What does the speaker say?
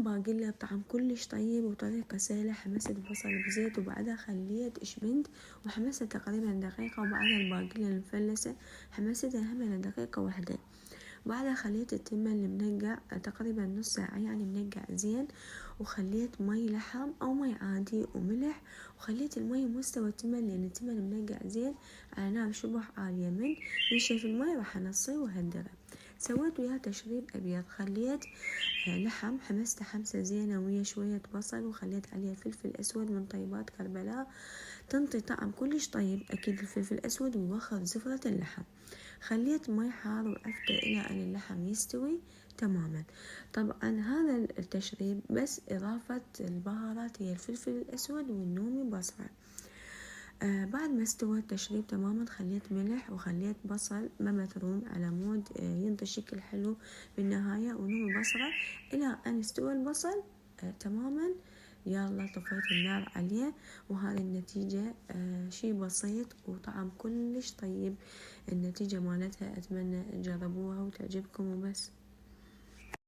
باقيله بطعم كلش طيب وطريقة سهلة. حمست البصل بزيت وبعدها خليت إشبند وحمسته تقريبا دقيقة، وبعدها الباقيله المفلسة حمستها هم لدقيقة واحدة. بعدها خليت التمن المنقع تقريبا نص ساعة، يعني منقع زين، وخليت مي لحم أو مي عادي وملح، وخليت المي مستوى التمن لأن التمن منقع زين على نار شبه عالية. من ينشف المي راح أنصيه وهدره. سويت وياه تشريب أبيض. خليت لحم حمسته حمسة زينة ويا شوية بصل، وخليت عليه فلفل أسود من طيبات كربلاء تنطي طعم كلش طيب. أكيد الفلفل الأسود ويوخر زفرة اللحم. خليت مي حار وعفته إلى أن اللحم يستوي تماما. طبعا هذا التشريب بس إضافة البهارات هي الفلفل الأسود والنومي بصرة. بعد ما استوى التشريب تماما خليت ملح وخليت بصل مفروم على مود ينطي شكل حلو بالنهاية، ونومي بصرة إلى أن استوى البصل تماما. يلا طفيت النار عليه، وهذه النتيجة شي بسيط وطعم كلش طيب. النتيجة مالتها أتمنى تجربوها وتعجبكم وبس.